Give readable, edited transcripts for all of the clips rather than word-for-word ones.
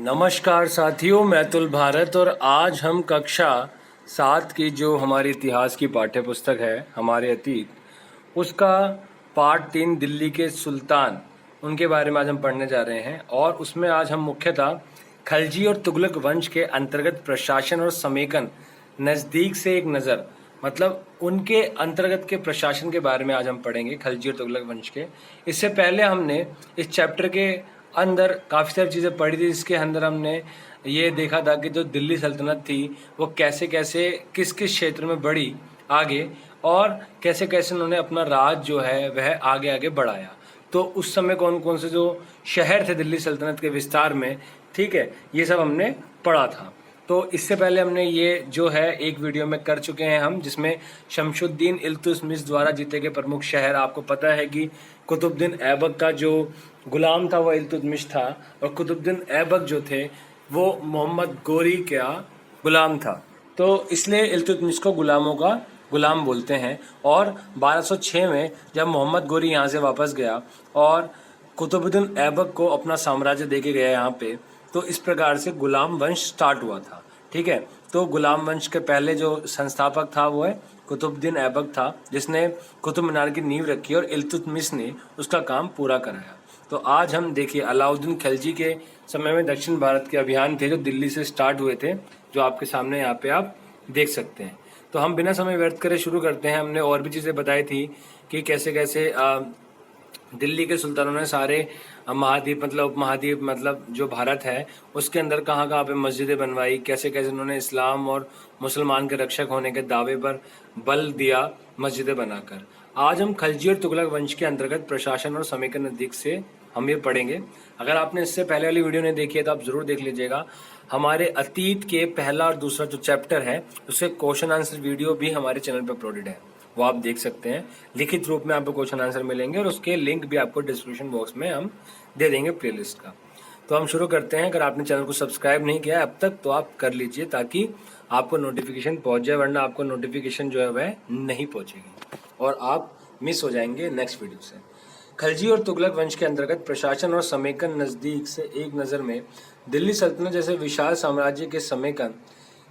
नमस्कार साथियों, मैं अतुल भारत और आज हम कक्षा 7 की जो हमारी इतिहास की पाठ्य पुस्तक है हमारे अतीत, उसका पार्ट 3 दिल्ली के सुल्तान उनके बारे में आज हम पढ़ने जा रहे हैं। और उसमें आज हम मुख्यतः खलजी और तुगलक वंश के अंतर्गत प्रशासन और समेकन नज़दीक से एक नज़र, मतलब उनके अंतर्गत के प्रशासन के बारे में आज हम पढ़ेंगे, खलजी और तुगलक वंश के। इससे पहले हमने इस चैप्टर के अंदर काफ़ी सारी चीज़ें पढ़ी थी, जिसके अंदर हमने ये देखा था कि जो दिल्ली सल्तनत थी वो कैसे कैसे किस किस क्षेत्र में बढ़ी आगे, और कैसे कैसे उन्होंने अपना राज जो है वह आगे आगे बढ़ाया। तो उस समय कौन कौन से जो शहर थे दिल्ली सल्तनत के विस्तार में, ठीक है, ये सब हमने पढ़ा था। तो इससे पहले हमने ये जो है एक वीडियो में कर चुके हैं हम, जिसमें शमशुद्दीन इल्तुतमिश द्वारा जीते गए प्रमुख शहर। आपको पता है कि कुतुबुद्दीन ऐबक का जो गुलाम था वो इल्तुतमिश था, और कुतुबुद्दीन ऐबक जो थे वो मोहम्मद गोरी का गुलाम था। तो इसलिए इल्तुतमिश को गुलामों का गुलाम बोलते हैं। और 1206 में जब मोहम्मद गोरी यहाँ से वापस गया और कुतुबुद्दीन ऐबक को अपना साम्राज्य देके गया यहाँ पे, तो इस प्रकार से गुलाम वंश स्टार्ट हुआ था। ठीक है, तो गुलाम वंश के पहले जो संस्थापक था वो है कुतुबुद्दीन ऐबक था, जिसने कुतुब मीनार की नींव रखी और इल्तुतमिश ने उसका काम पूरा कराया। तो आज हम देखिए अलाउद्दीन खिलजी के समय में दक्षिण भारत के अभियान थे जो दिल्ली से स्टार्ट हुए थे, जो आपके सामने यहाँ पे आप देख सकते हैं। तो हम बिना समय व्यर्थ करे शुरू करते हैं। हमने और भी चीज़ें बताई थी कि कैसे कैसे दिल्ली के सुल्तानों ने सारे महाद्वीप मतलब उपमहाद्वीप मतलब जो भारत है उसके अंदर कहाँ कहाँ पे मस्जिदें बनवाई, कैसे कैसे उन्होंने इस्लाम और मुसलमान के रक्षक होने के दावे पर बल दिया मस्जिदें बनाकर। आज हम खलजी और तुगलक वंश के अंतर्गत प्रशासन और समेकन नज़दीक से हम ये पढ़ेंगे। अगर आपने इससे पहले वाली वीडियो नहीं देखी है तो आप जरूर देख लीजिएगा। हमारे अतीत के पहला और दूसरा जो चैप्टर है उसके क्वेश्चन आंसर वीडियो भी हमारे चैनल पर अपलोडेड है, वो आप देख सकते हैं। लिखित रूप में आपको क्वेश्चन आंसर मिलेंगे और उसके लिंक भी आपको डिस्क्रिप्शन बॉक्स में हम दे देंगे प्लेलिस्ट का। तो हम शुरू करते हैं। अगर आपने चैनल को सब्सक्राइब नहीं किया है अब तक तो आप कर लीजिए, ताकि आपको नोटिफिकेशन पहुंच जाए, वरना आपको नोटिफिकेशन जो है वह नहीं पहुंचेगी और आप मिस हो जाएंगे नेक्स्ट वीडियो से। खलजी और तुगलक वंश के अंतर्गत प्रशासन और समेकन नज़दीक से एक नज़र में दिल्ली सल्तनत जैसे विशाल साम्राज्य के समेकन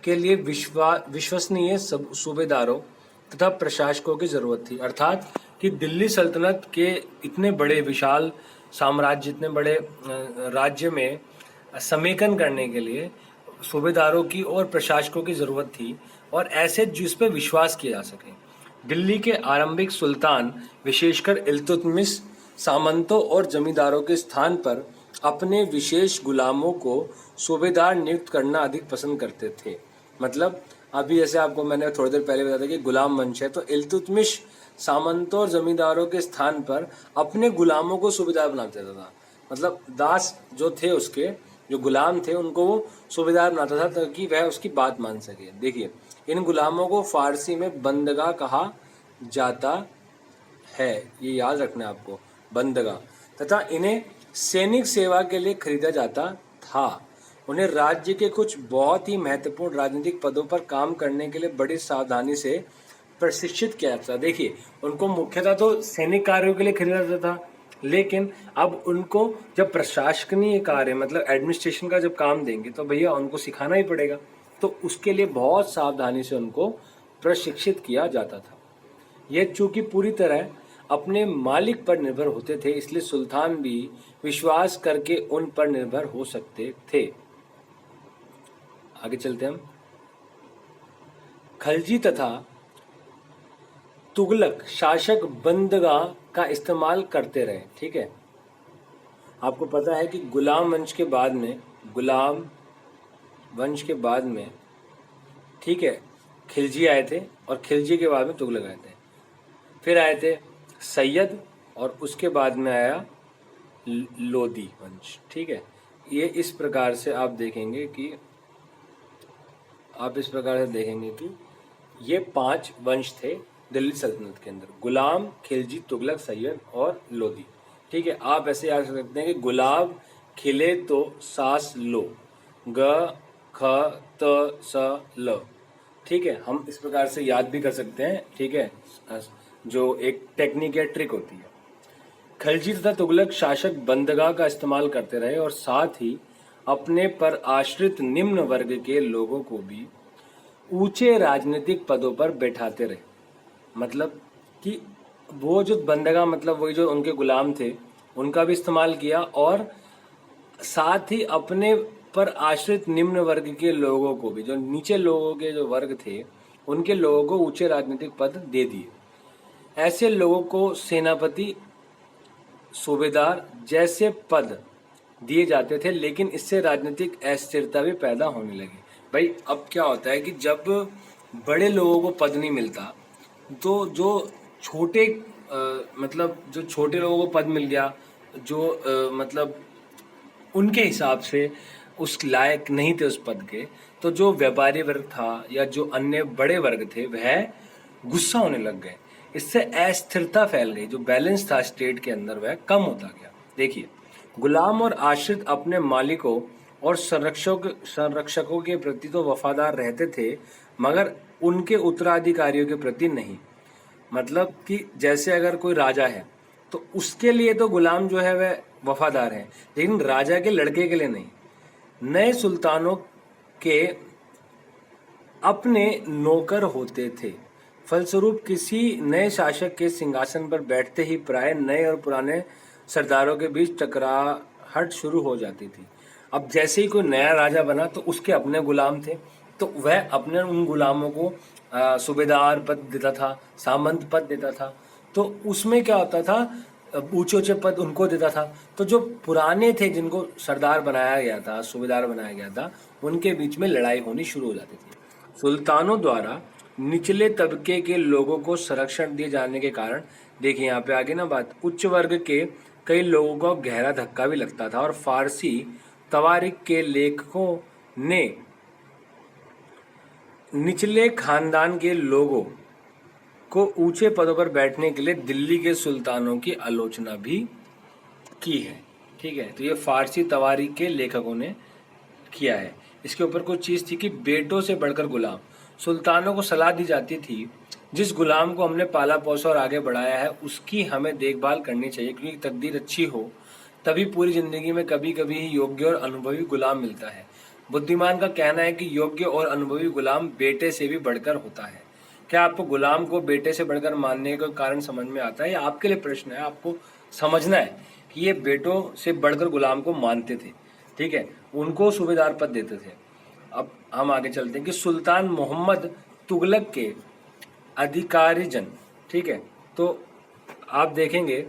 के लिए विश्वसनीय सूबेदारों तथा प्रशासकों की जरूरत थी। अर्थात कि दिल्ली सल्तनत के इतने बड़े विशाल साम्राज्य, इतने बड़े राज्य में समेकन करने के लिए सूबेदारों की और प्रशासकों की जरूरत थी, और ऐसे जिस पर विश्वास किया जा सके। दिल्ली के आरंभिक सुल्तान विशेषकर इल्तुतमिश सामंतों और जमींदारों के स्थान पर अपने विशेष गुलामों को सूबेदार नियुक्त करना अधिक पसंद करते थे। मतलब अभी जैसे आपको मैंने थोड़ी देर पहले बताया था कि गुलाम वंश है, तो इल्तुतमिश सामंतों और जमींदारों के स्थान पर अपने गुलामों को सूबेदार बना देता था। मतलब दास जो थे, उसके जो गुलाम थे उनको वो सूबेदार बनाता था ताकि वह उसकी बात मान सके। देखिए, इन गुलामों को फारसी में बंदगा कहा जाता है, ये याद रखना है आपको, बंदगा, तथा इन्हें सैनिक सेवा के लिए खरीदा जाता था। उन्हें राज्य के कुछ बहुत ही महत्वपूर्ण राजनीतिक पदों पर काम करने के लिए बड़ी सावधानी से प्रशिक्षित किया जाता था। देखिए, उनको मुख्यतः तो सैनिक कार्यों के लिए खरीदा जाता था, लेकिन अब उनको जब प्रशासकीय कार्य मतलब एडमिनिस्ट्रेशन का जब काम देंगे तो भैया उनको सिखाना ही पड़ेगा, तो उसके लिए बहुत सावधानी से उनको प्रशिक्षित किया जाता था। ये चूंकि पूरी तरह अपने मालिक पर निर्भर होते थे, इसलिए सुल्तान भी विश्वास करके उन पर निर्भर हो सकते थे। आगे चलते हम। खलजी तथा तुगलक शासक बंदगा का इस्तेमाल करते रहे। ठीक है, आपको पता है कि गुलाम वंश के बाद में ठीक है खिलजी आए थे, और खिलजी के बाद में तुगलक आए थे, फिर आए थे सैयद, और उसके बाद में आया लोदी वंश। ठीक है, ये इस प्रकार से आप देखेंगे कि ये 5 वंश थे दिल्ली सल्तनत के अंदर: गुलाम, खिलजी, तुगलक, सैयद और लोदी। ठीक है, आप ऐसे याद कर सकते हैं कि गुलाब खिले तो सास लो, ग ख त स ल। ठीक है, हम इस प्रकार से याद भी कर सकते हैं। ठीक है, जो एक टेक्निक या ट्रिक होती है। खलजी तथा तुगलक शासक बंदगा का इस्तेमाल करते रहे और साथ ही अपने पर आश्रित निम्न वर्ग के लोगों को भी ऊंचे राजनीतिक पदों पर बैठाते रहे। मतलब कि वो जो बंदगा, मतलब वही जो उनके गुलाम थे, उनका भी इस्तेमाल किया और साथ ही अपने पर आश्रित निम्न वर्ग के लोगों को भी, जो नीचे लोगों के जो वर्ग थे, उनके लोगों को ऊंचे राजनीतिक पद दे दिए। ऐसे लोगों को सेनापति, सूबेदार जैसे पद दिए जाते थे, लेकिन इससे राजनीतिक अस्थिरता भी पैदा होने लगी। भाई अब क्या होता है कि जब बड़े लोगों को पद नहीं मिलता तो जो छोटे मतलब जो छोटे लोगों को पद मिल गया, जो मतलब उनके हिसाब से उस लायक नहीं थे उस पद के, तो जो व्यापारी वर्ग था या जो अन्य बड़े वर्ग थे वह गुस्सा होने लग गए। इससे अस्थिरता फैल गई, जो बैलेंस था स्टेट के अंदर वह कम होता गया। देखिए, गुलाम और आश्रित अपने मालिकों और संरक्षकों के प्रति तो वफादार रहते थे, मगर उनके उत्तराधिकारियों के प्रति नहीं। मतलब कि जैसे अगर कोई राजा है तो उसके लिए तो गुलाम जो है वह वफादार है, लेकिन राजा के लड़के के लिए नहीं। नए सुल्तानों के अपने नौकर होते थे, फलस्वरूप किसी नए शासक के सिंहासन पर बैठते ही प्राय नए और पुराने सरदारों के बीच टकराहट शुरू हो जाती थी। अब जैसे ही कोई नया राजा बना तो उसके अपने गुलाम थे, तो वह अपने उन गुलामों को सूबेदार पद देता था, सामंत पद देता था। तो उसमें क्या होता था, ऊंचे ऊंचे पद उनको देता था। तो जो पुराने थे, जिनको सरदार बनाया गया था, सूबेदार बनाया गया था, उनके बीच में लड़ाई होनी शुरू हो जाती थी। सुल्तानों द्वारा निचले तबके के लोगों को संरक्षण दिए जाने के कारण, देखिए यहाँ पे आगे ना बात, उच्च वर्ग के कई लोगों को गहरा धक्का भी लगता था और फारसी तवारीख के लेखकों ने निचले खानदान के लोगों को ऊंचे पदों पर बैठने के लिए दिल्ली के सुल्तानों की आलोचना भी की है। ठीक है, तो ये फारसी तवारीख के लेखकों ने किया है। इसके ऊपर कुछ चीज थी कि बेटों से बढ़कर गुलाम। सुल्तानों को सलाह दी जाती थी, जिस गुलाम को हमने पाला पोसा और आगे बढ़ाया है उसकी हमें देखभाल करनी चाहिए, क्योंकि तकदीर अच्छी हो तभी पूरी जिंदगी में कभी कभी ही योग्य और अनुभवी गुलाम मिलता है। बुद्धिमान का कहना है कि योग्य और अनुभवी गुलाम बेटे से भी बढ़कर होता है। क्या आपको गुलाम को बेटे से बढ़कर मानने का कारण समझ में आता है? या आपके लिए प्रश्न है, आपको समझना है कि ये बेटों से बढ़कर गुलाम को मानते थे। ठीक है, उनको सूबेदार पद देते थे। अब हम आगे चलते हैं कि सुल्तान मोहम्मद तुगलक के अधिकारीजन, ठीक है, तो आप देखेंगे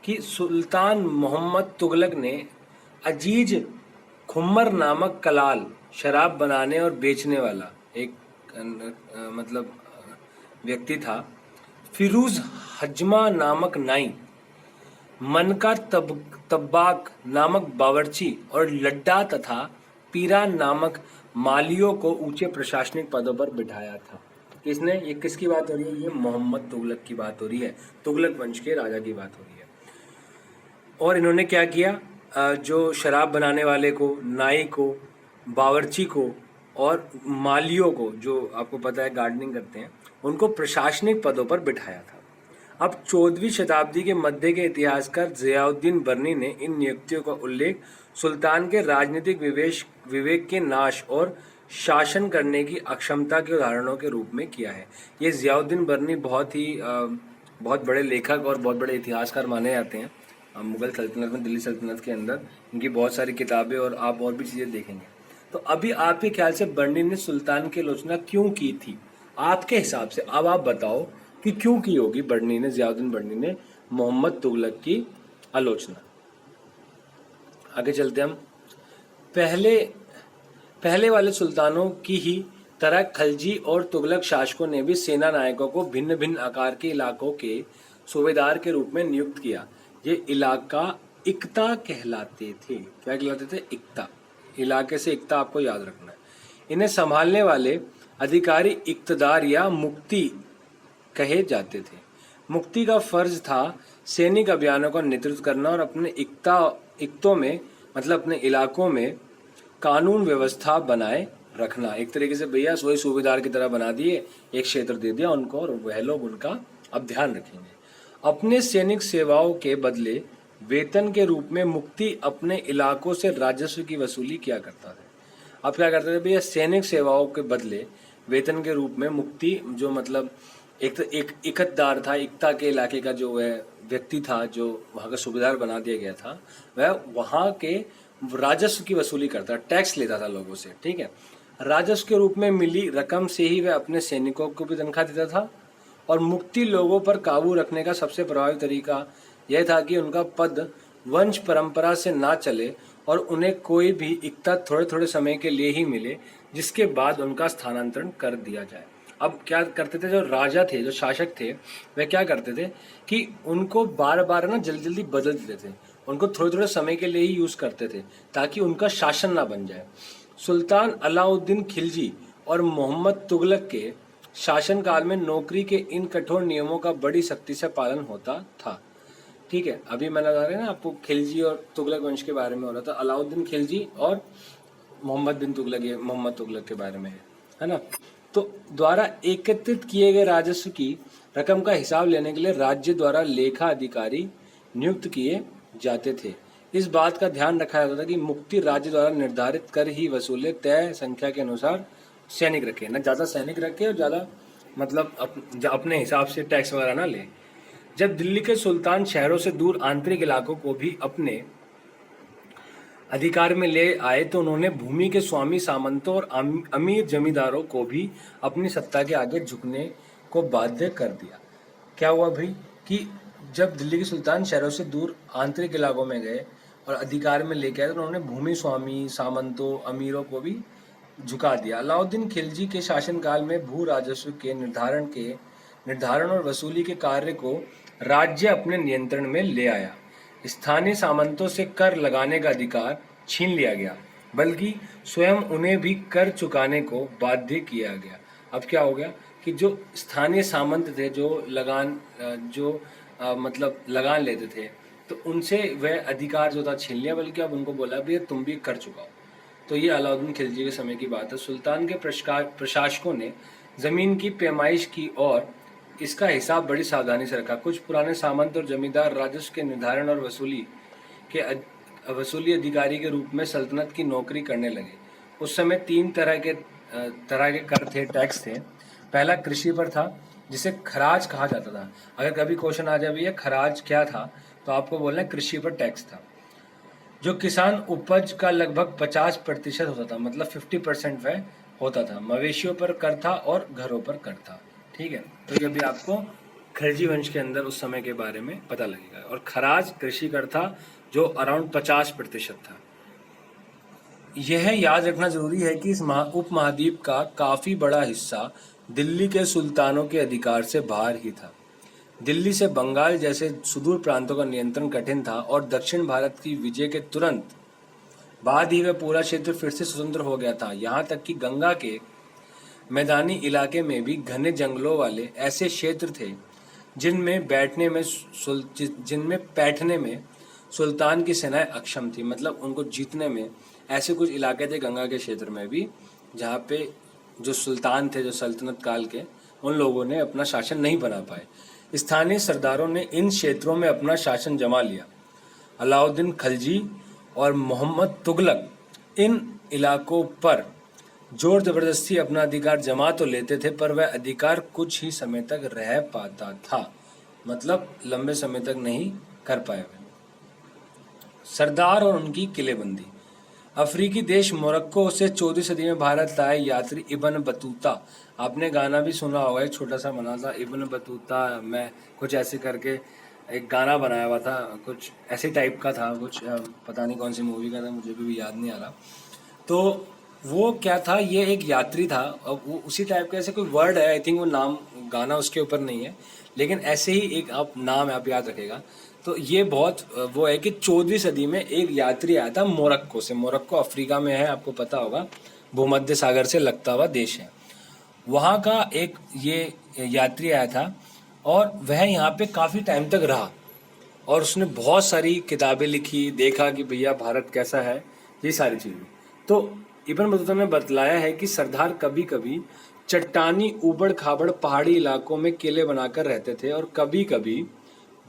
कि सुल्तान मोहम्मद तुगलक ने अजीज खुम्मर नामक कलाल, शराब बनाने और बेचने वाला एक मतलब व्यक्ति था, फिरूज हजमा नामक नाई, मनका तब्बाक नामक बावर्ची और लड्डा तथा पीरा नामक मालियों को ऊंचे प्रशासनिक पदों पर बिठाया था। किसने? ये किसकी बात हो रही है? ये मोहम्मद तुगलक की बात हो रही है, तुगलक वंश के राजा की बात हो रही है। और इन्होंने क्या किया? जो शराब बनाने वाले को, नाई को, बावर्ची को और मालियों को, जो आपको पता है गार्डनिंग करते हैं, उनको प्रशासनिक पदों पर बिठाया था। अब 14वीं शताब्दी के मध्य के इतिहासकार ज़ियाउद्दीन बर्नी ने इन नियुक्तियों का उल्लेख सुल्तान के राजनीतिक विवेक के नाश और शासन करने की अक्षमता के उदाहरणों के रूप में किया है। ये ज़ियाउद्दीन बर्नी बहुत बड़े लेखक और बहुत बड़े इतिहासकार माने जाते हैं मुगल सल्तनत में, दिल्ली सल्तनत के अंदर। इनकी बहुत सारी किताबें और आप और भी चीज़ें देखेंगे। तो अभी आपके ख्याल से बर्नी ने सुल्तान की आलोचना क्यों की थी? आपके हिसाब से अब आप बताओ कि क्यों की होगी बर्नी ने, ज़ियाउद्दीन बर्नी ने मोहम्मद तुगलक की आलोचना। आगे चलते हम। पहले वाले सुल्तानों की ही तरह खलजी और तुगलक शासकों ने भी सेना नायकों को भिन्न भिन्न आकार के इलाकों के सूबेदार के रूप में नियुक्त किया। ये इलाका इक्ता कहलाते थे। क्या कहलाते थे? इक्ता। इलाके से इक्ता आपको याद रखना है। इन्हें संभालने वाले अधिकारी इक्तदार या मुक्ति कहे जाते थे। मुक्ति का फर्ज था सैनिक अभियानों का नेतृत्व करना और अपने इक्तों में, मतलब अपने इलाकों में कानून व्यवस्था बनाए रखना। एक तरीके से भैया वही सूबेदार की तरह बना दिए, एक क्षेत्र दे दिया उनको और वह लोग उनका अब ध्यान रखेंगे। अपने सैनिक सेवाओं के बदले वेतन के रूप में मुक्ति अपने इलाकों से राजस्व की वसूली किया करता था। अब क्या करते थे भैया, सैनिक सेवाओं के बदले वेतन के रूप में मुक्ति, जो मतलब एक इकतदार था, एकता के इलाके का जो वह व्यक्ति था, जो वहाँ का सूबेदार बना दिया गया था, वह वहाँ के राजस्व की वसूली करता, टैक्स लेता था लोगों से, ठीक है। राजस्व के रूप में मिली रकम से ही वह अपने सैनिकों को भी तनख्वाह देता था, और मुक्ति लोगों पर काबू रखने का सबसे प्रभावी तरीका यह था कि उनका पद वंश परंपरा से ना चले और उन्हें कोई भी इक्ता थोड़े थोड़े समय के लिए ही मिले, जिसके बाद उनका स्थानांतरण कर दिया जाए। अब क्या करते थे, जो राजा थे, जो शासक थे, वे क्या करते थे कि उनको बार बार ना जल्दी जल्दी बदल देते थे, उनको थोड़े थोड़े समय के लिए ही यूज करते थे ताकि उनका शासन ना बन जाए। सुल्तान अलाउद्दीन खिलजी और मोहम्मद तुगलक के शासन काल में नौकरी के इन कठोर नियमों का बड़ी सख्ती से पालन होता था, ठीक है। अभी मैंने बता रहा है ना आपको, खिलजी और तुगलक वंश के बारे में हो रहा था, अलाउद्दीन खिलजी और मोहम्मद बिन तुगलक, ये मोहम्मद तुगलक के बारे में है ना। तो द्वारा एकत्रित किए गए राजस्व की रकम का हिसाब लेने के लिए राज्य द्वारा लेखा अधिकारी नियुक्त किए जाते थे। इस बात का ध्यान रखा जाता था कि मुक्ति राज्य द्वारा निर्धारित कर ही वसूले, तय संख्या के अनुसार सैनिक रखे, ना ज्यादा सैनिक रखे और ज्यादा मतलब अपने हिसाब से टैक्स वगैरह ना ले। जब दिल्ली के सुल्तान शहरों से दूर आंतरिक इलाकों को भी अपने अधिकार में ले आए तो उन्होंने भूमि के स्वामी सामंतों और अमीर जमींदारों को भी अपनी सत्ता के आगे झुकने को बाध्य कर दिया। क्या हुआ भाई कि जब दिल्ली के सुल्तान शहरों से दूर आंतरिक इलाकों में गए और अधिकार में लेके आए तो उन्होंने भूमि स्वामी, सामंतों, अमीरों को भी झुका दिया। अलाउद्दीन खिलजी के शासनकाल में भू राजस्व के निर्धारण और वसूली के कार्य को राज्य अपने नियंत्रण में ले आया। स्थानीय सामंतों से कर लगाने का अधिकार छीन लिया गया, बल्कि स्वयं उन्हें भी कर चुकाने को बाध्य किया गया। अब क्या हो गया कि जो स्थानीय सामंत थे, जो मतलब लगान लेते थे, तो उनसे वह अधिकार जो था छीन लिया, बल्कि अब उनको बोला भैया तुम भी कर चुकाओ। तो ये अलाउद्दीन खिलजी के समय की बात है। सुल्तान के प्रशासकों ने जमीन की पैमाइश की और इसका हिसाब बड़ी सावधानी से रखा। कुछ पुराने सामंत और जमींदार राजस्व के निर्धारण और वसूली अधिकारी के रूप में सल्तनत की नौकरी करने लगे। उस समय तीन तरह के कर थे, टैक्स थे। पहला कृषि पर था, जिसे खराज कहा जाता था। अगर कभी क्वेश्चन आ जाए भैया खराज क्या था, तो आपको बोलना है कृषि पर टैक्स था, जो किसान उपज का लगभग 50% होता था, मतलब 50% वह होता था। मवेशियों पर कर था और घरों पर कर था, ठीक है। तो ये भी आपको खिलजी वंश के अंदर उस समय के बारे में पता लगेगा। और खराज कृषि कर था, जो अराउंड 50% था। यह याद रखना जरूरी है कि इस उपमहाद्वीप का काफी बड़ा हिस्सा दिल्ली के सुल्तानों के अधिकार से बाहर ही था। दिल्ली से बंगाल जैसे सुदूर प्रांतों का नियंत्रण कठिन था और दक्षिण भारत की विजय के तुरंत बाद ही वह पूरा क्षेत्र फिर से स्वतंत्र हो गया था। यहाँ तक कि गंगा के मैदानी इलाके में भी घने जंगलों वाले ऐसे क्षेत्र थे जिनमें बैठने में सुल्तान की सेनाएं अक्षम थी। मतलब उनको जीतने में ऐसे कुछ इलाके थे गंगा के क्षेत्र में भी, जहाँ पे जो सुल्तान थे, जो सल्तनत काल के, उन लोगों ने अपना शासन नहीं बना पाए। स्थानीय सरदारों ने इन क्षेत्रों में अपना शासन जमा लिया। अलाउद्दीन खिलजी और मोहम्मद तुगलक इन इलाकों पर जोर जबरदस्ती अपना अधिकार जमा तो लेते थे, पर वह अधिकार कुछ ही समय तक रह पाता था, मतलब लंबे समय तक नहीं कर पाए। सरदार और उनकी किलेबंदी। अफ्रीकी देश मोरक्को से 14वीं सदी में भारत आए यात्री इब्न बतूता, आपने गाना भी सुना होगा, एक छोटा सा बना था इब्न बतूता, मैं कुछ ऐसे करके एक गाना बनाया हुआ था, कुछ ऐसे टाइप का था, कुछ पता नहीं कौन सी मूवी का था, मुझे भी याद नहीं आ रहा। तो वो क्या था, ये एक यात्री था, और वो उसी टाइप का ऐसे कोई वर्ड है, आई थिंक वो नाम गाना उसके ऊपर नहीं है, लेकिन ऐसे ही एक आप नाम आप याद रखेगा। तो ये बहुत वो है कि 14वीं सदी में एक यात्री आया था मोरक्को से। मोरक्को अफ्रीका में है, आपको पता होगा, भूमध्य सागर से लगता हुआ देश है। वहाँ का एक ये यात्री आया था और वह यहाँ पे काफ़ी टाइम तक रहा और उसने बहुत सारी किताबें लिखी, देखा कि भैया भारत कैसा है, ये सारी चीज़ें। तो इब्न बतूता ने बतलाया है कि सरदार कभी कभी चट्टानी ऊबड़ खाबड़ पहाड़ी इलाकों में किले बनाकर रहते थे और कभी कभी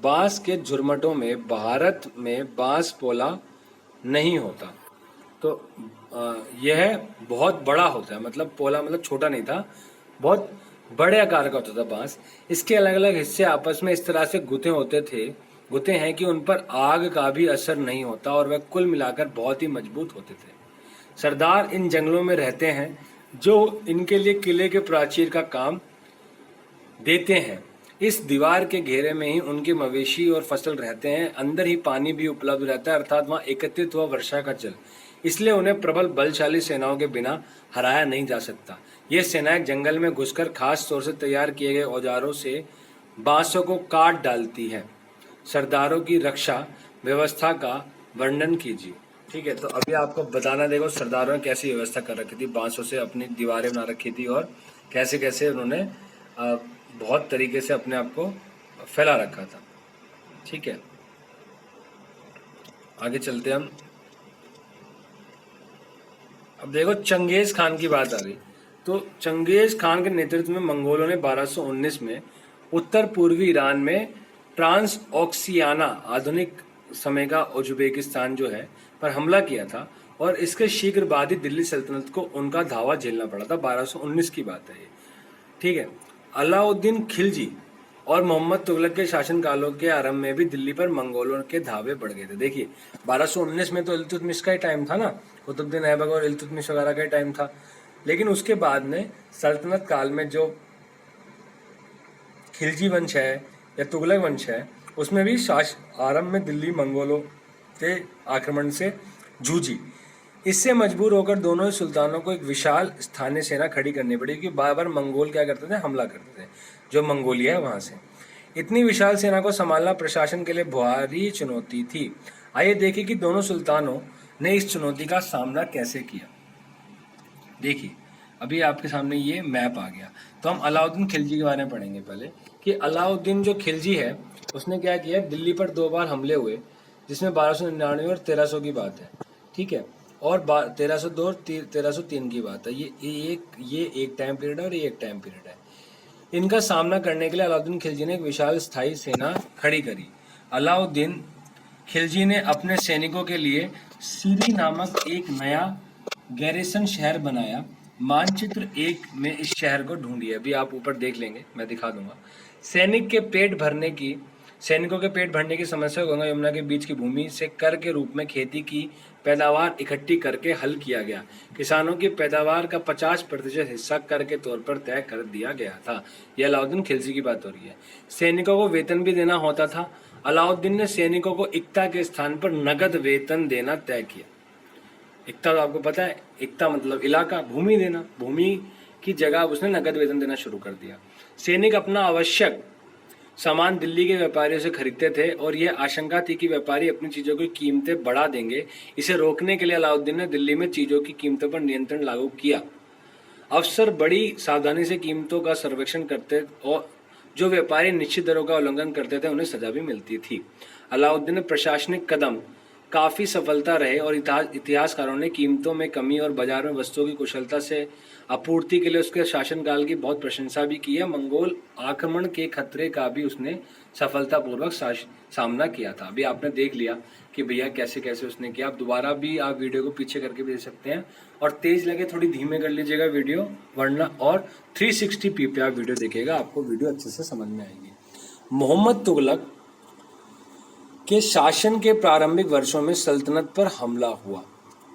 बांस के झुरमटों में भारत में बांस पोला नहीं होता। तो यह बहुत बड़ा होता है, मतलब पोला मतलब छोटा नहीं था, बहुत बड़े आकार का होता था बांस। इसके अलग अलग हिस्से आपस में इस तरह से गुते हैं कि उन पर आग का भी असर नहीं होता और वह कुल मिलाकर बहुत ही मजबूत होते थे। सरदार इन जंगलों में रहते हैं जो इनके लिए किले के प्राचीर का काम देते हैं। इस दीवार के घेरे में ही उनके मवेशी और फसल रहते हैं। अंदर ही पानी भी उपलब्ध रहता है, अर्थात वहां एकत्रित हुआ वर्षा का जल। इसलिए उन्हें प्रबल बलशाली सेनाओं के बिना हराया नहीं जा सकता। ये सेनाएं जंगल में घुसकर खास तौर से तैयार किए गए औजारों से बांसों को काट डालती है। सरदारों की रक्षा व्यवस्था का वर्णन कीजिए। ठीक है, तो अभी आपको बताना देखो सरदारों ने कैसी व्यवस्था कर रखी थी, बांसों से अपनी दीवारें बना रखी थी और कैसे कैसे उन्होंने बहुत तरीके से अपने आप को फैला रखा था। ठीक है, आगे चलते हम। अब देखो चंगेज खान की बात आ रही। तो चंगेज खान के नेतृत्व में मंगोलों ने 1219 में उत्तर पूर्वी ईरान में ट्रांस ऑक्सियाना, आधुनिक समय का उज्बेकिस्तान जो है, पर हमला किया था और इसके शीघ्र बाद ही दिल्ली सल्तनत को उनका धावा झेलना पड़ा था। 1219 की बात है ये। ठीक है, अलाउद्दीन खिलजी और मोहम्मद तुगलक के शासन कालों के आरंभ में भी दिल्ली पर मंगोलों के धावे बढ़ गए थे। देखिए 1219 में तो इल्तुतमिश का ही टाइम था ना, कुतुबुद्दीन ऐबक और इल्तुतमिश वगैरह का ही टाइम था। लेकिन उसके बाद में सल्तनत काल में जो खिलजी वंश है या तुगलक वंश है, उसमें भी आरंभ में दिल्ली मंगोलों के आक्रमण से जूझी। इससे मजबूर होकर दोनों ही सुल्तानों को एक विशाल स्थानीय सेना खड़ी करनी पड़ी, क्योंकि बार बार मंगोल क्या करते थे, हमला करते थे, जो मंगोलिया है वहां से। इतनी विशाल सेना को संभालना प्रशासन के लिए भारी चुनौती थी। आइए देखिए कि दोनों सुल्तानों ने इस चुनौती का सामना कैसे किया। देखिए अभी आपके सामने ये मैप आ गया, तो हम अलाउद्दीन खिलजी के बारे में पढ़ेंगे पहले कि अलाउद्दीन जो खिलजी है उसने क्या किया, दिल्ली पर 2 बार हमले हुए, जिसमें 1299 और 1300 की बात है। ठीक है, और 1302 और 1303 की बात है। ये एक टाइम पीरियड है और ये एक टाइम पीरियड है। इनका सामना करने के लिए अलाउद्दीन खिलजी ने एक विशाल स्थायी सेना खड़ी करी। अलाउद्दीन खिलजी ने अपने सैनिकों के लिए सीरी नामक एक नया गैरिसन शहर बनाया। मानचित्र 1 में इस शहर को ढूंढिए। अभी आप ऊपर देख लेंगे, मैं दिखा दूंगा। सैनिकों के पेट भरने की समस्या को गंगा यमुना के बीच की भूमि से कर के रूप में खेती की पैदावार इकट्ठी करके हल किया गया। किसानों की पैदावार का 50% हिस्सा कर के तौर पर तय कर दिया गया था। यह अलाउद्दीन खिलजी की बात हो रही है। सैनिकों को वेतन भी देना होता था। अलाउद्दीन ने सैनिकों को इक्ता के स्थान पर नगद वेतन देना तय किया। इक्ता तो आपको पता है, इक्ता मतलब इलाका, भूमि देना। भूमि की जगह उसने नगद वेतन देना शुरू कर दिया। सैनिक अपना आवश्यक सामान दिल्ली के व्यापारियों से खरीदते थे और यह आशंका थी कि व्यापारी अपनी चीजों की कीमतें बढ़ा देंगे। इसे रोकने के लिए अलाउद्दीन ने दिल्ली में चीजों की कीमतों पर नियंत्रण लागू किया। अफसर बड़ी सावधानी से कीमतों का सर्वेक्षण करते और जो व्यापारी निश्चित दरों का उल्लंघन करते थे उन्हें सजा भी मिलती थी। अलाउद्दीन ने प्रशासनिक कदम काफी सफलता रहे और इतिहासकारों ने कीमतों में कमी और बाजार में वस्तुओं की कुशलता से आपूर्ति के लिए उसके शासनकाल की बहुत प्रशंसा भी की है। मंगोल आक्रमण के खतरे का भी उसने सफलतापूर्वक सामना किया था। अभी आपने देख लिया कि भैया कैसे कैसे उसने किया। आप दोबारा भी आप वीडियो को पीछे करके भी देख सकते हैं और तेज लगे थोड़ी धीमे कर लीजिएगा वीडियो, वरना और 360p पे आप वीडियो देखिएगा, आपको वीडियो अच्छे से समझ में आएगी। मोहम्मद तुगलक के शासन के प्रारंभिक वर्षों में सल्तनत पर हमला हुआ।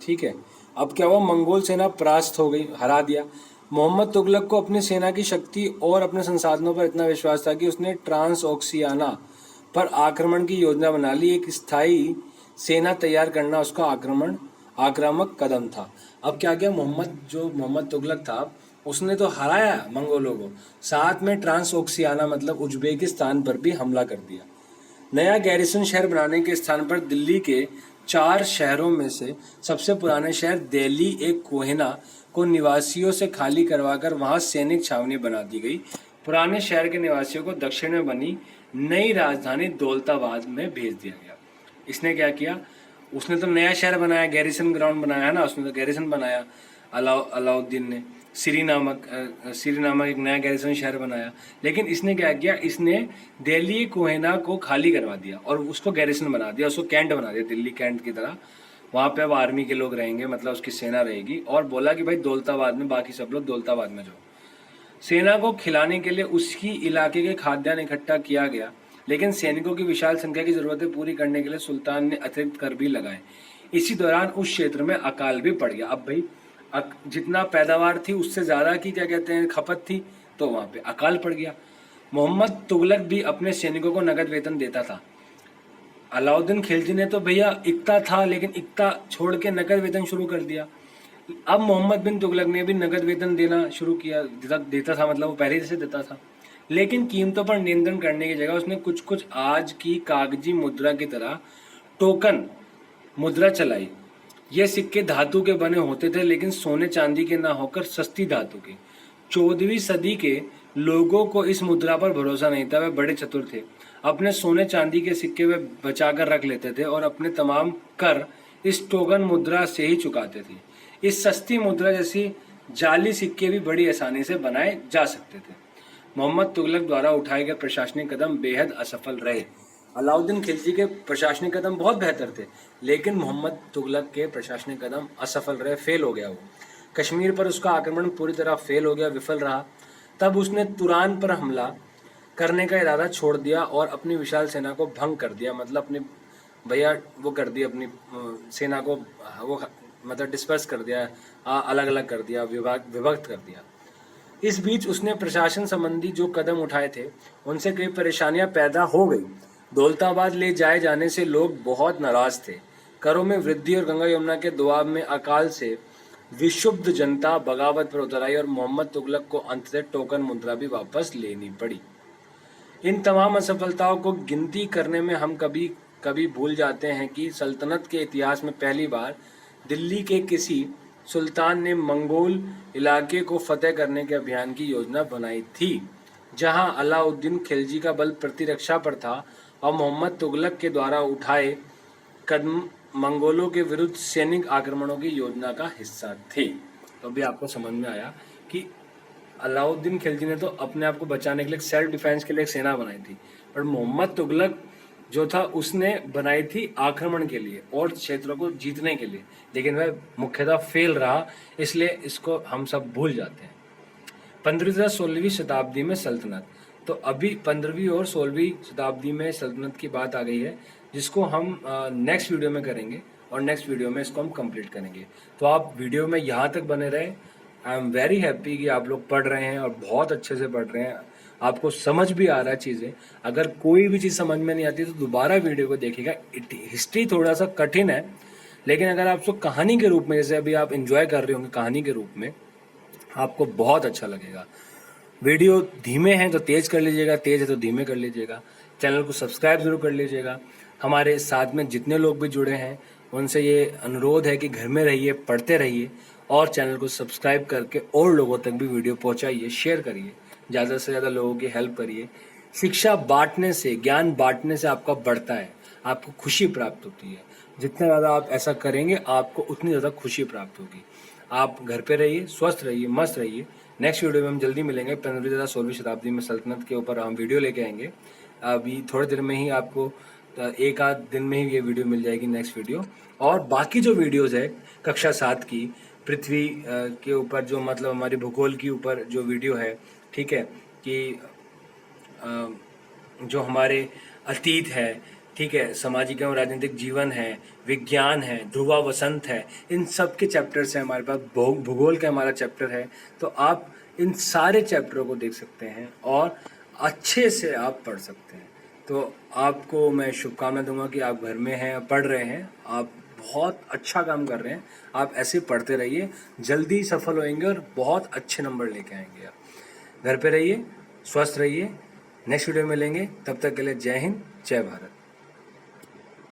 ठीक है, अब क्या हुआ, मंगोल सेना परास्त हो गई, हरा दिया। मोहम्मद तुगलक को अपनी सेना की शक्ति और अपने संसाधनों पर इतना विश्वास था कि उसने ट्रांस ऑक्सियाना पर आक्रमण की योजना बना ली। एक स्थायी सेना तैयार करना उसका आक्रामक कदम था। अब क्या किया, मोहम्मद तुगलक था, उसने तो हराया मंगोलों को, साथ में ट्रांस ऑक्सियाना मतलब उज्बेकिस्तान पर भी हमला कर दिया। नया गैरिसन शहर बनाने के स्थान पर दिल्ली के 4 शहरों में से सबसे पुराने शहर दिल्ली एक कोहिना को निवासियों से खाली करवाकर वहां सैनिक छावनी बना दी गई। पुराने शहर के निवासियों को दक्षिण में बनी नई राजधानी दौलताबाद में भेज दिया गया। इसने क्या किया, उसने तो नया शहर बनाया, गैरिसन ग्राउंड बनाया है ना, उसने तो गैरिसन बनाया अलाउद्दीन ने। सिरी नामक एक नया गैरिसन शहर बनाया। लेकिन इसने क्या किया, इसने दिल्ली कोहेना को खाली करवा दिया और उसको गैरिसन बना दिया, उसको कैंट बना दिया, दिल्ली कैंट की तरह। वहां पे अब आर्मी के लोग रहेंगे, मतलब उसकी सेना रहेगी। और बोला कि भाई दौलताबाद में बाकी सब लोग दौलताबाद में जाओ। सेना को खिलाने के लिए उसकी इलाके के खाद्यान्न इकट्ठा किया गया, लेकिन सैनिकों की विशाल संख्या की जरूरतें पूरी करने के लिए सुल्तान ने अतिरिक्त कर भी लगाए। इसी दौरान उस क्षेत्र में अकाल भी पड़ गया। अब भाई जितना पैदावार थी उससे ज्यादा की क्या कहते हैं खपत थी, तो वहां पे अकाल पड़ गया। मोहम्मद तुगलक भी अपने सैनिकों को नगद वेतन देता था। अलाउद्दीन खिलजी ने तो भैया इक्ता था, लेकिन इक्ता छोड़ के नगद वेतन शुरू कर दिया। अब मोहम्मद बिन तुगलक ने भी नगद वेतन देना शुरू किया, देता था, मतलब वो पहले से देता था। लेकिन कीमतों पर नियंत्रण करने की जगह उसने कुछ कुछ आज की कागजी मुद्रा की तरह टोकन मुद्रा चलाई। ये सिक्के धातु के बने होते थे, लेकिन सोने चांदी के ना होकर सस्ती धातु के। 14वीं सदी के लोगों को इस मुद्रा पर भरोसा नहीं था। वे बड़े चतुर थे, अपने सोने चांदी के सिक्के वे बचाकर रख लेते थे और अपने तमाम कर इस टोकन मुद्रा से ही चुकाते थे। इस सस्ती मुद्रा जैसी जाली सिक्के भी बड़ी आसानी से बनाए जा सकते थे। मोहम्मद तुगलक द्वारा उठाए गए प्रशासनिक कदम बेहद असफल रहे। अलाउद्दीन खिलजी के प्रशासनिक कदम बहुत बेहतर थे, लेकिन मोहम्मद तुगलक के प्रशासनिक कदम असफल रहे, फेल हो गया वो। कश्मीर पर उसका आक्रमण पूरी तरह फेल हो गया, विफल रहा। तब उसने तुरान पर हमला करने का इरादा छोड़ दिया और अपनी विशाल सेना को भंग कर दिया, मतलब अपनी भैया वो कर दिया, अपनी सेना को वो मतलब डिस्पर्स कर दिया, अलग अलग कर दिया, विभक्त कर दिया। इस बीच उसने प्रशासन संबंधी जो कदम उठाए थे उनसे कई परेशानियां पैदा हो गई। दौलताबाद ले जाए जाने से लोग बहुत नाराज थे। करों में वृद्धि और गंगा यमुना के दबाव में अकाल से विक्षुब्ध जनता बगावत पर उतर आई और मोहम्मद तुगलक को अंततः टोकन मुद्रा भी वापस लेनी पड़ी। इन तमाम असफलताओं को गिनती करने में हम कभी कभी भूल जाते हैं कि सल्तनत के इतिहास में पहली बार दिल्ली के किसी सुल्तान ने मंगोल इलाके को फतेह करने के अभियान की योजना बनाई थी, जहां अलाउद्दीन खिलजी का बल प्रतिरक्षा पर था और मोहम्मद तुगलक के द्वारा उठाए कदम मंगोलों के विरुद्ध सैनिक आक्रमणों की योजना का हिस्सा थे। तो अभी आपको समझ में आया कि अलाउद्दीन खिलजी ने तो अपने आप को बचाने के लिए सेल्फ डिफेंस के लिए एक सेना बनाई थी, पर मोहम्मद तुगलक जो था उसने बनाई थी आक्रमण के लिए और क्षेत्रों को जीतने के लिए, लेकिन वह मुख्यतः फेल रहा, इसलिए इसको हम सब भूल जाते हैं। 15वीं तथा 16वीं शताब्दी में सल्तनत। तो अभी 15वीं और 16वीं शताब्दी में सल्तनत की बात आ गई है, जिसको हम नेक्स्ट वीडियो में करेंगे और नेक्स्ट वीडियो में इसको हम कंप्लीट करेंगे। तो आप वीडियो में यहाँ तक बने रहे। आई एम वेरी हैप्पी कि आप लोग पढ़ रहे हैं और बहुत अच्छे से पढ़ रहे हैं, आपको समझ भी आ रहा है चीज़ें। अगर कोई भी चीज़ समझ में नहीं आती तो दोबारा वीडियो को देखिएगा। हिस्ट्री थोड़ा सा कठिन है, लेकिन अगर आप उसको कहानी के रूप में, जैसे अभी आप इंजॉय कर रहे होंगे कहानी के रूप में, आपको बहुत अच्छा लगेगा। वीडियो धीमे हैं तो तेज कर लीजिएगा, तेज है तो धीमे कर लीजिएगा। चैनल को सब्सक्राइब जरूर कर लीजिएगा। हमारे साथ में जितने लोग भी जुड़े हैं उनसे ये अनुरोध है कि घर में रहिए, पढ़ते रहिए और चैनल को सब्सक्राइब करके और लोगों तक भी वीडियो पहुंचाइए, शेयर करिए, ज़्यादा से ज़्यादा लोगों की हेल्प करिए। शिक्षा बांटने से, ज्ञान बांटने से आपका बढ़ता है, आपको खुशी प्राप्त होती है। जितना ज़्यादा आप ऐसा करेंगे आपको उतनी ज़्यादा खुशी प्राप्त होगी। आप घर पे रहिए, स्वस्थ रहिए, मस्त रहिए। नेक्स्ट वीडियो में हम जल्दी मिलेंगे। 15वीं तथा 16वीं शताब्दी में सल्तनत के ऊपर हम वीडियो लेके आएंगे। अभी थोड़े देर में ही आपको, एक आध दिन में ही ये वीडियो मिल जाएगी, नेक्स्ट वीडियो। और बाकी जो वीडियोस है कक्षा 7 की पृथ्वी के ऊपर, जो मतलब हमारे भूगोल के ऊपर जो वीडियो है, ठीक है, कि जो हमारे अतीत है, ठीक है, सामाजिक एवं राजनीतिक जीवन है, विज्ञान है, ध्रुवा वसंत है, इन सब के चैप्टर्स हैं हमारे पास। भूगोल का हमारा चैप्टर है, तो आप इन सारे चैप्टरों को देख सकते हैं और अच्छे से आप पढ़ सकते हैं। तो आपको मैं शुभकामना दूंगा कि आप घर में हैं, पढ़ रहे हैं, आप बहुत अच्छा काम कर रहे हैं। आप ऐसे पढ़ते रहिए, जल्दी सफल होएंगे और बहुत अच्छे नंबर लेके आएंगे। आप घर पे रहिए, स्वस्थ रहिए। नेक्स्ट वीडियो में मिलेंगे, तब तक के लिए जय हिंद, जय भारत।